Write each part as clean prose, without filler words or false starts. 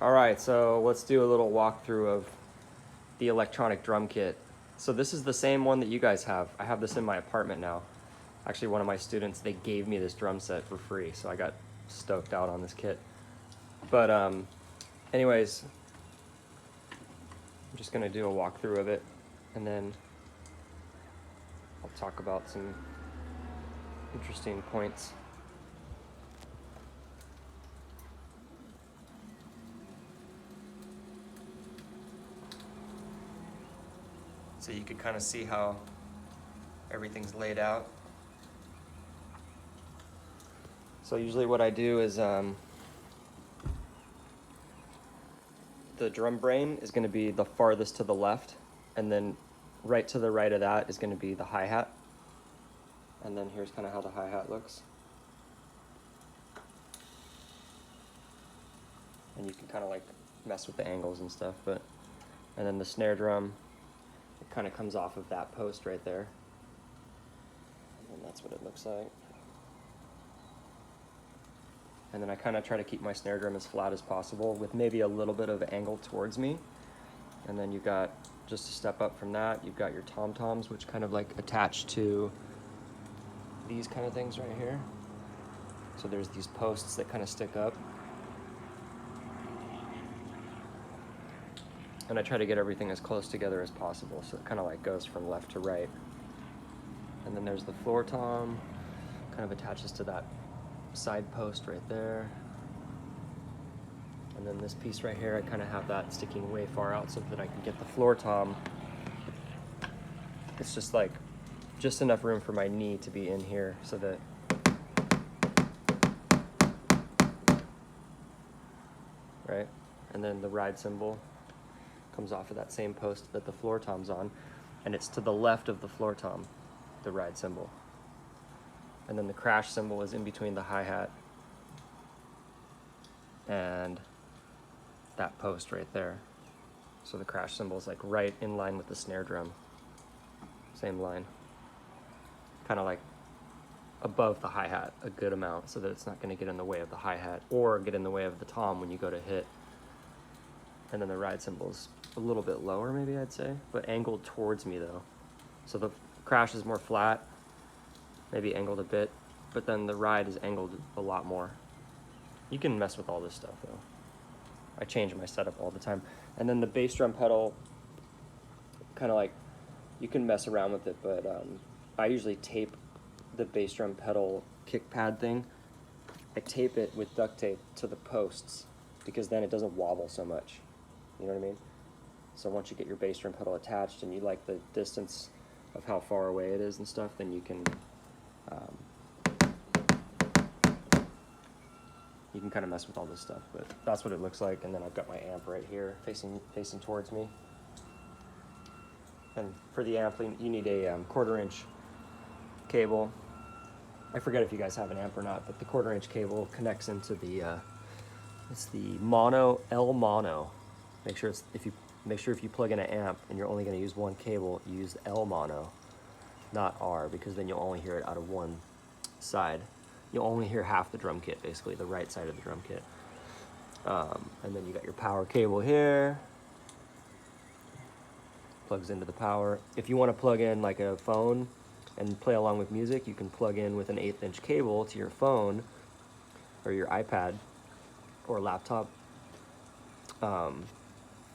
All right, so let's do a little walkthrough of the electronic drum kit. So this is the same one that you guys have. I have this in my apartment now. Actually, one of my students, they gave me this drum set for free, so I got stoked out on this kit. But anyways, I'm just gonna do a walkthrough of it, and then I'll talk about some interesting points. So you can kind of see how everything's laid out. So usually what I do is the drum brain is going to be the farthest to the left, and then right to the right of that is going to be the hi-hat. And then here's kind of how the hi-hat looks. And you can kind of like mess with the angles and stuff, but and then the snare drum, it kind of comes off of that post right there. And that's what it looks like. And then I kind of try to keep my snare drum as flat as possible with maybe a little bit of angle towards me. And then you got, just a step up from that, you've got your tom-toms, which kind of like attach to these kind of things right here. So there's these posts that kind of stick up. And I try to get everything as close together as possible, so it kind of like goes from left to right. And then there's the floor tom, kind of attaches to that side post right there. And then this piece right here, I kind of have that sticking way far out so that I can get the floor tom. It's just like, just enough room for my knee to be in here so that right? And then the ride cymbal comes off of that same post that the floor tom's on, and it's to the left of the floor tom, the ride cymbal. And then the crash cymbal is in between the hi-hat and that post right there. So the crash cymbal is like right in line with the snare drum. Same line. Kind of like above the hi-hat a good amount so that it's not going to get in the way of the hi-hat or get in the way of the tom when you go to hit. And then the ride cymbal is a little bit lower, maybe I'd say, but angled towards me though. So the crash is more flat, maybe angled a bit, but then the ride is angled a lot more. You can mess with all this stuff though. I change my setup all the time. And then the bass drum pedal, kind of like, you can mess around with it, but I usually tape the bass drum pedal kick pad thing. I tape it with duct tape to the posts because then it doesn't wobble so much. You know what I mean? So once you get your bass drum pedal attached and you like the distance of how far away it is and stuff, then you can kind of mess with all this stuff. But that's what it looks like. And then I've got my amp right here facing towards me. And for the amp, you need a 1/4-inch cable. I forget if you guys have an amp or not, but the 1/4-inch cable connects into the it's the mono, L mono. Make sure if you plug in an amp and you're only going to use one cable, you use L mono, not R, because then you'll only hear it out of one side. You'll only hear half the drum kit, basically, the right side of the drum kit. And then you got your power cable here. Plugs into the power. If you want to plug in like a phone and play along with music, you can plug in with an 1/8-inch cable to your phone or your iPad or laptop.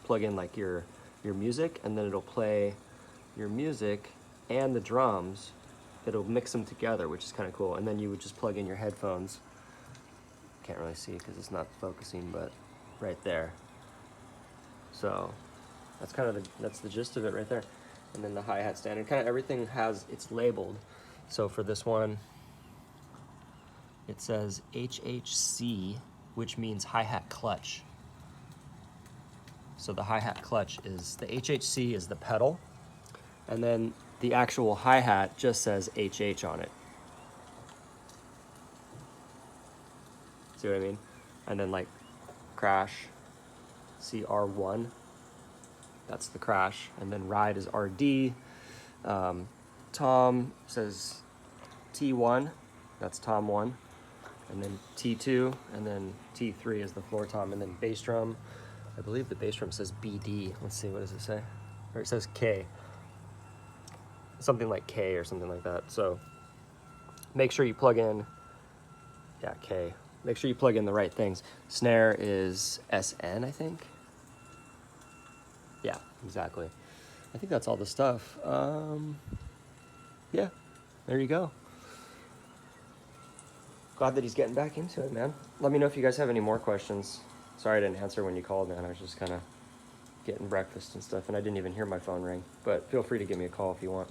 Plug in like your music, and then it'll play your music and the drums. It'll mix them together, which is kind of cool. And then you would just plug in your headphones. Can't really see because it's not focusing, but right there. So that's kind of that's the gist of it right there. And then the hi-hat stand, and kind of everything it's labeled. So for this one, it says HHC, which means hi-hat clutch. So the hi-hat clutch is, the HHC is the pedal, and then the actual hi-hat just says HH on it. See what I mean? And then like crash, CR1, that's the crash, and then ride is RD. Tom says T1, that's Tom 1. and then T2, and then T3 is the floor tom, and then bass drum. I believe the bass drum says BD. Let's see, what does it say? Or it says K. Something like K or something like that. So make sure you plug in, yeah, K. Make sure you plug in the right things. Snare is SN, I think. Yeah, exactly. I think that's all the stuff. Yeah, there you go. Glad that he's getting back into it, man. Let me know if you guys have any more questions. Sorry I didn't answer when you called, man. I was just kind of getting breakfast and stuff, and I didn't even hear my phone ring. But feel free to give me a call if you want.